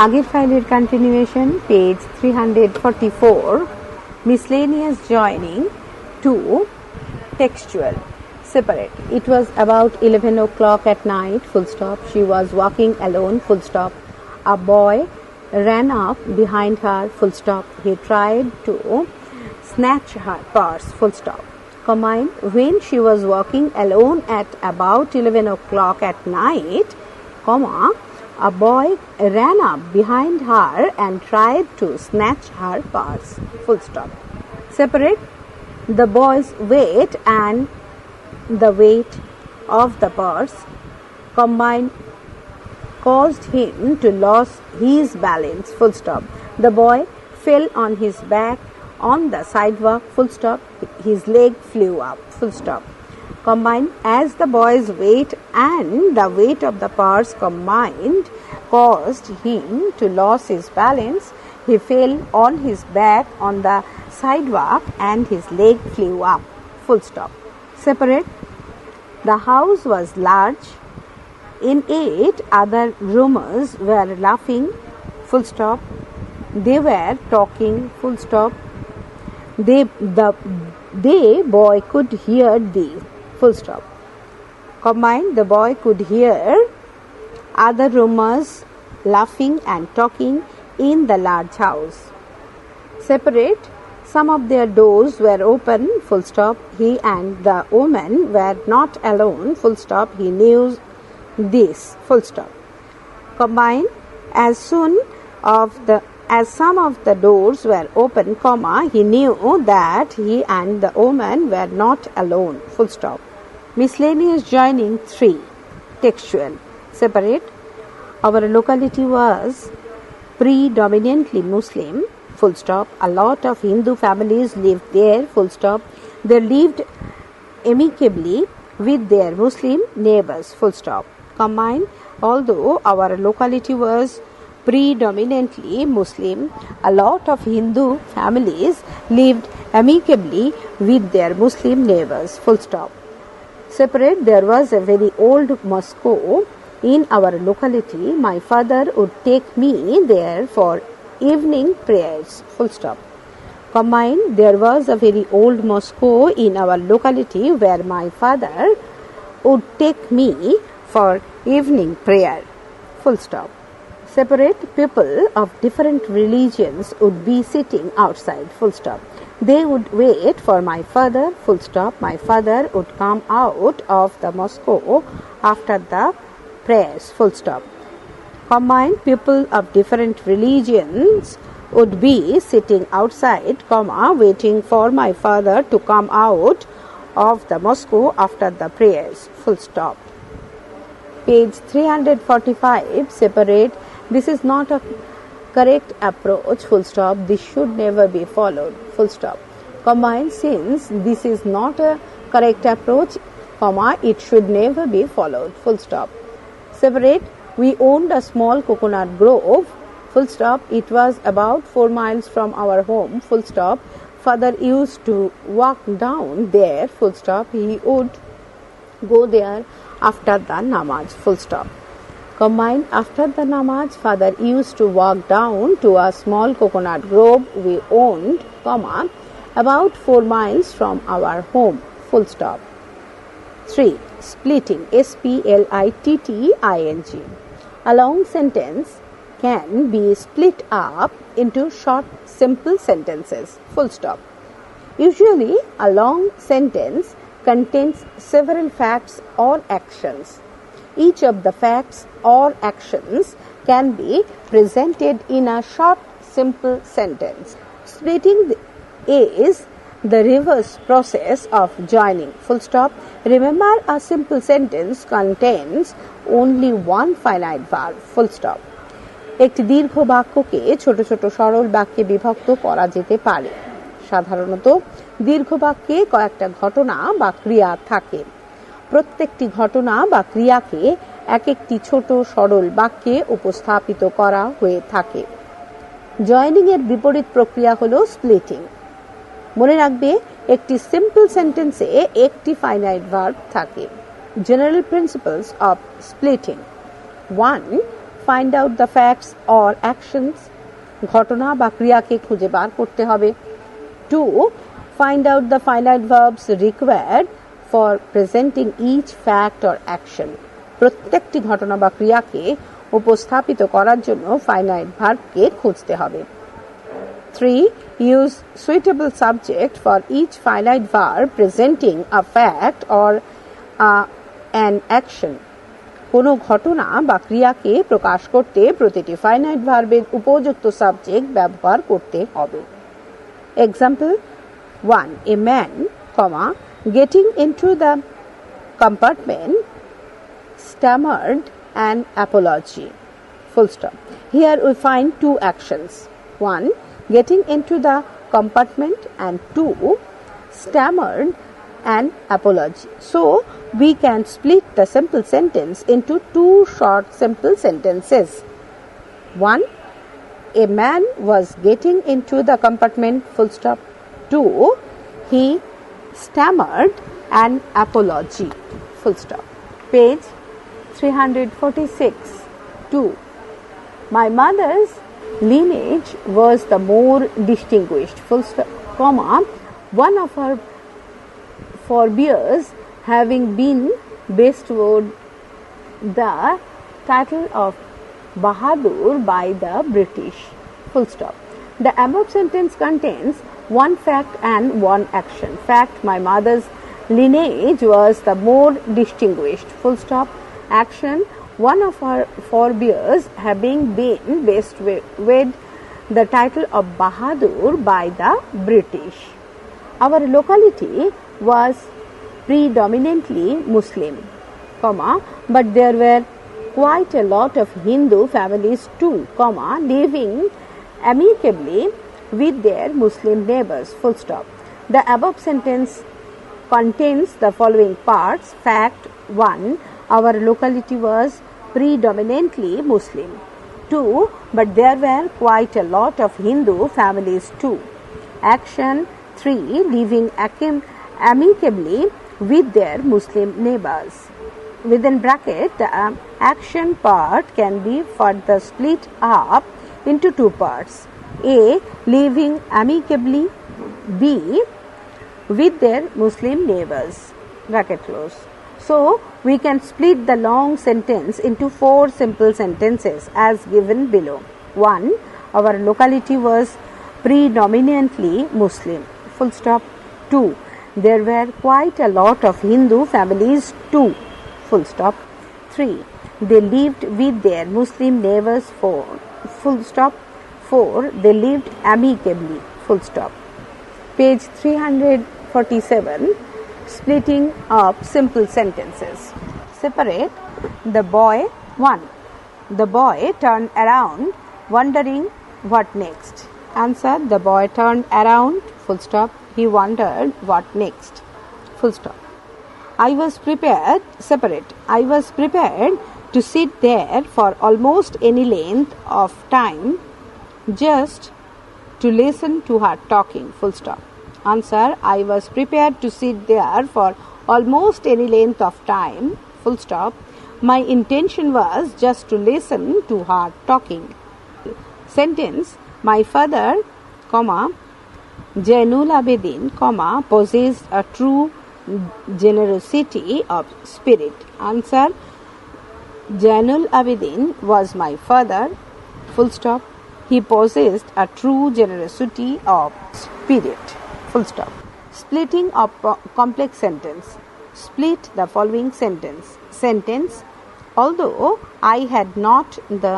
আগের ফাইলের continuation page 344 miscellaneous joining to textual separate. It was about 11 o'clock at night, full stop. She was walking alone, full stop. A boy ran up behind her, full stop. He tried to snatch her purse, full stop. Combine, when she was walking alone at about 11 o'clock at night, comma, a boy ran up behind her and tried to snatch her purse, full stop. Separate the boy's weight and the weight of the purse combined caused him to lose his balance, full stop. The boy fell on his back on the sidewalk, full stop. His leg flew up, full stop. Combined, as the boy's weight and the weight of the purse combined caused him to lose his balance, he fell on his back on the sidewalk and his leg flew up, full stop. Separate, the house was large. In it, other roomers were laughing, full stop. They were talking, full stop. The boy could hear these, full stop. Combined, the boy could hear other roomers laughing and talking in the large house. Separate, some of their doors were open, full stop. He and the woman were not alone, full stop. He knew this, full stop. Combine, as some of the doors were open, comma, he knew that he and the woman were not alone, full stop. Miscellaneous joining 3, textual. Separate, our locality was predominantly Muslim, full stop. A lot of Hindu families lived there, full stop. They lived amicably with their Muslim neighbors, full stop. Combine, although our locality was predominantly Muslim, a lot of Hindu families lived amicably with their Muslim neighbors, full stop. Separate, there was a very old mosque in our locality. My father would take me there for evening prayers, full stop. Combine, there was a very old mosque in our locality where my father would take me for evening prayer, full stop. Separate, people of different religions would be sitting outside, full stop. They would wait for my father, full stop. My father would come out of the mosque after the prayers, full stop. Combine, people of different religions would be sitting outside, comma, waiting for my father to come out of the mosque after the prayers, full stop. Page 345, separate, this is not a correct approach, full stop. This should never be followed, full stop. Combine, since this is not a correct approach, comma, it should never be followed, full stop. Separate, we owned a small coconut grove, full stop. It was about 4 miles from our home, full stop. Father used to walk down there, full stop. He would go there after the namaz, full stop. Combine, after the namaz, father used to walk down to a small coconut grove we owned, comma, about 4 miles from our home, full stop. 3. Splitting, SPLITTING. A long sentence can be split up into short, simple sentences, full stop. Usually, a long sentence contains several facts or actions. Each of the facts or actions can be presented in a short, simple sentence. Splitting is the reverse process of joining, full stop. Remember, a simple sentence contains only one finite verb, full stop. একটি দীর্ঘ বাক্যকে ছোট ছোট সরল বাক্যে বিভক্ত করা যেতে পারে। সাধারণত দীর্ঘ বাক্যে কয়েকটা ঘটনা বা ক্রিয়া থাকে। প্রত্যেকটি ঘটনা বা ক্রিয়াকে এক একটি ছোট সরল বাক্যে উপস্থাপিত করা হয়ে থাকে। জয়েনিং এর বিপরীত প্রক্রিয়া হলো স্প্লিটিং। মনে রাখবে, একটি সিম্পল সেন্টেন্সে একটি ফাইনাইট ভার্ব থাকে। General principles of splitting. 1. find out the facts or actions. ঘটনা বা ক্রিয়াকে খুঁজে বার করতে হবে। 2. Find out the finite verbs required for presenting each fact or action. প্রত্যেকটি ঘটনা বা ক্রিয়াকে উপস্থাপিত করার জন্য ফাইনাইট ভার্বকে খুঁজতে হবে। 3. Use suitable subject for each finite verb presenting a fact or an action. কোনো ঘটনা বা ক্রিয়াকে প্রকাশ করতে প্রতিটি ফাইনাইট ভার্বের উপযুক্ত সাবজেক্ট ব্যবহার করতে হবে। Example 1. A man, getting into the compartment stammered an apology. Full stop. Here we find two actions. 1. Getting into the compartment, and 2. Stammered an apology. So we can split the simple sentence into two short simple sentences. 1. A man was getting into the compartment. Full stop. 2. He stammered an apology. Full stop. Page 346. 2. My mother's lineage was the more distinguished. Full stop. One of her forebears having been bestowed the title of Bahadur by the British. Full stop. The above sentence contains one fact and one action. Fact: my mother's lineage was the more distinguished. Full stop. Action: one of her forebears having been bestowed the title of Bahadur by the British. Our locality was predominantly Muslim, but there were quite a lot of Hindu families too, living amicably with their Muslim neighbors. Full stop. The above sentence contains the following parts. Fact: 1. Our locality was predominantly Muslim. 2. But there were quite a lot of Hindu families too. Action: 3. Living amicably with their Muslim neighbors. Within bracket, the action part can be further split up into two parts. A. Living amicably. B. With their Muslim neighbors. Bracket close. So, we can split the long sentence into 4 simple sentences as given below. 1. Our locality was predominantly Muslim. Full stop. 2. There were quite a lot of Hindu families too. Full stop. 3. They lived with their Muslim neighbors. Full stop. 4. They lived amicably. Full stop. Page 347. Splitting up simple sentences. Separate. The boy. 1. The boy turned around, wondering what next. Answer: the boy turned around. Full stop. He wondered what next. Full stop. I was prepared. Separate. I was prepared to sit there for almost any length of time just to listen to her talking. Full stop. Answer: I was prepared to sit there for almost any length of time. Full stop. My intention was just to listen to her talking. Sentence: my father, Jainul Abidin, possessed a true generosity of spirit. Answer: Jainul Abidin was my father. Full stop. He possessed a true generosity of spirit. Full stop. Splitting of complex sentence. Split the following sentence. Sentence: although I had not the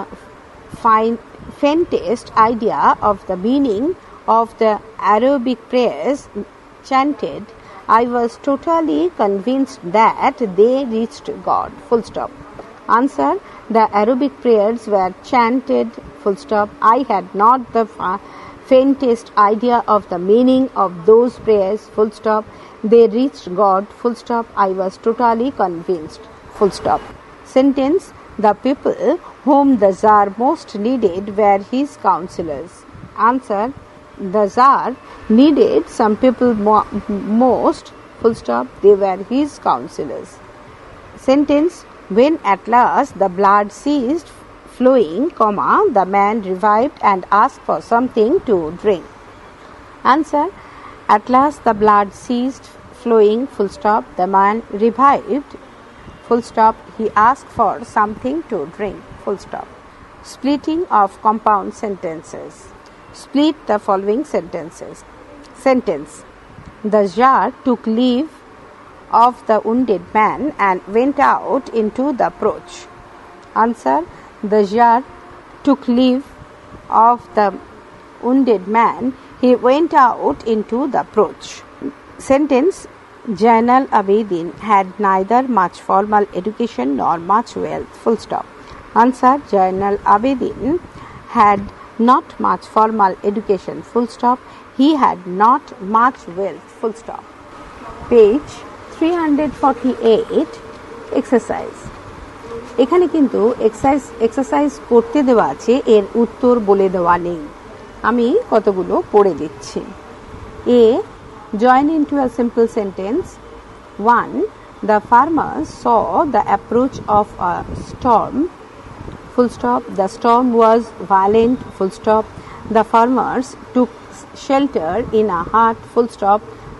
faintest idea of the meaning of the Arabic prayers chanted, I was totally convinced that they reached God. Full stop. Answer: the Arabic prayers were chanted. Full stop. I had not the faintest idea of the meaning of those prayers. Full stop. They reached God. Full stop. I was totally convinced. Full stop. Sentence: the people whom the Tsar most needed were his counselors. Answer: the Tsar needed some people most. Full stop. They were his counselors. Sentence: when at last the blood ceased flowing, the man revived and asked for something to drink. Answer. At last the blood ceased flowing, the man revived, he asked for something to drink, Splitting of compound sentences. Split the following sentences. Sentence. The Jar took leave of the wounded man and went out into the approach. Answer. The Jar took leave of the wounded man. He went out into the approach. Sentence. Zainal Abidin had neither much formal education nor much wealth. Answer. Zainal Abidin had not much formal education. He had not much wealth. Page 348. Exercise. এখানে কিন্তু exercise করতে দেওয়া আছে, এর উত্তর বলে দেওয়া নেই। আমি কতগুলো পড়ে দিচ্ছি। A. Join into a simple sentence. 1. The farmers saw the approach of a storm. The storm was violent. The farmers took shelter in a hut.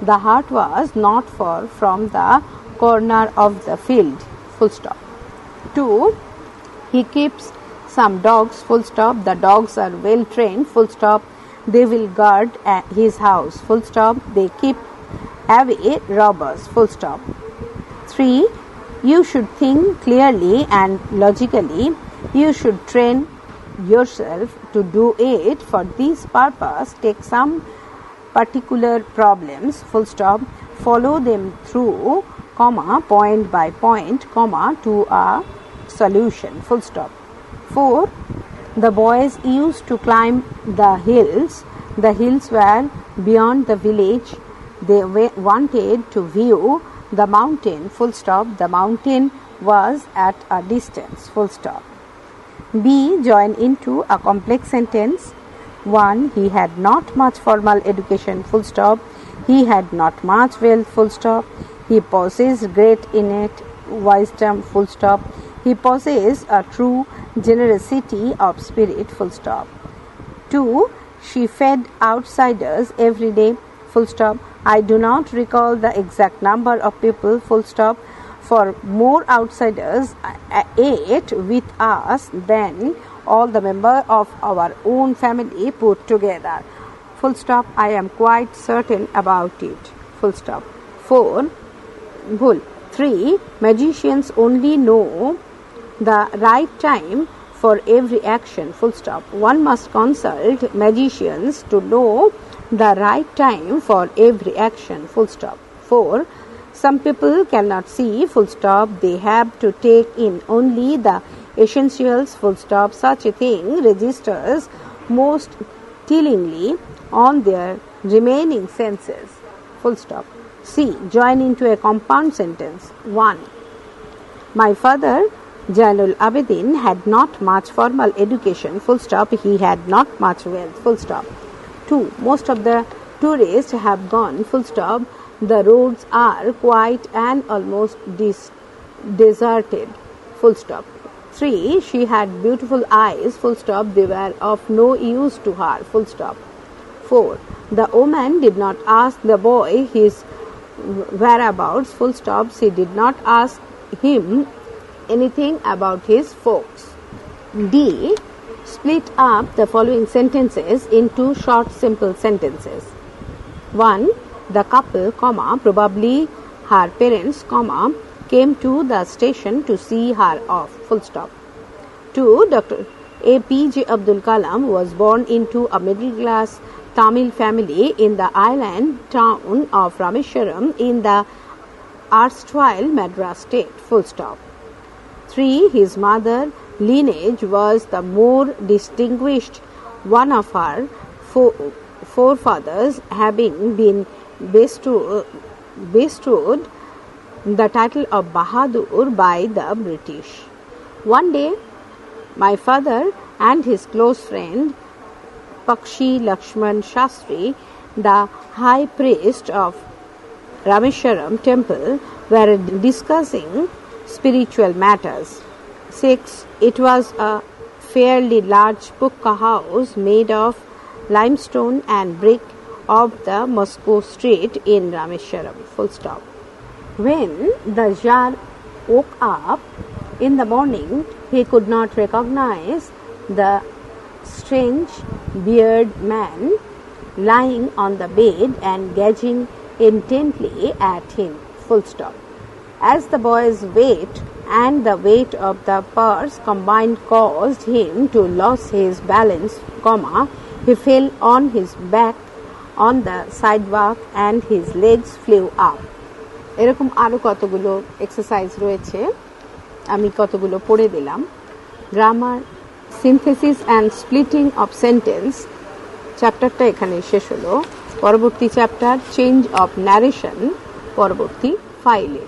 The hut was not far from the corner of the field. 2. He keeps some dogs. The dogs are well trained. They will guard his house. They keep away robbers. 3. You should think clearly and logically. You should train yourself to do it. For this purpose, take some particular problems. Follow them through, point by point, to a solution. 4. The boys used to climb the hills. The hills were beyond the village. They wanted to view the mountain. The mountain was at a distance. B. Join into a complex sentence. 1. He had not much formal education. He had not much wealth. He possessed great innate wisdom. He possessed a true generosity of spirit. 2. She fed outsiders every day. I do not recall the exact number of people. For more outsiders ate with us than all the members of our own family put together. I am quite certain about it. 4. Bhul. 3. Magicians only know the right time for every action. One must consult magicians to know the right time for every action. 4. Some people cannot see. They have to take in only the essentials. Such a thing registers most tellingly on their remaining senses. C. Join into a compound sentence. 1. My father, Zainul Abidin, had not much formal education. He had not much wealth. 2. Most of the tourists have gone. The roads are quiet and almost deserted. 3. She had beautiful eyes. They were of no use to her. 4. The woman did not ask the boy his whereabouts. She did not ask him anything about his folks. D. Split up the following sentences into short simple sentences. 1. The couple, probably her parents, came to the station to see her off. 2. Dr. A.P.J. Abdul Kalam was born into a middle-class Tamil family in the island town of Rameshwaram in the erstwhile Madras state. 3. His mother lineage was the more distinguished. One of her forefathers having been bestowed the title of Bahadur by the British. One day, my father and his close friend Pakshi Lakshman Shastri, the high priest of Rameshwaram temple, were discussing spiritual matters. 6. It was a fairly large pucca house made of limestone and brick of the Moscow street in Rameshwaram. Full stop. When the Jar woke up in the morning, he could not recognize the strange bearded man lying on the bed and gazing intently at him. Full stop. As the boy's weight and the weight of the purse combined caused him to lose his balance, he fell on his back on the sidewalk and his legs flew up. এরকম আরো কতগুলো exercise রয়েছে, আমি কতগুলো পড়ে দিলাম। Grammar, synthesis and splitting of sentence চ্যাপ্টারটা এখানে শেষ হলো। পরবর্তী চ্যাপ্টার চেঞ্জ অফ ন্যারেশন পরবর্তী ফাইলে।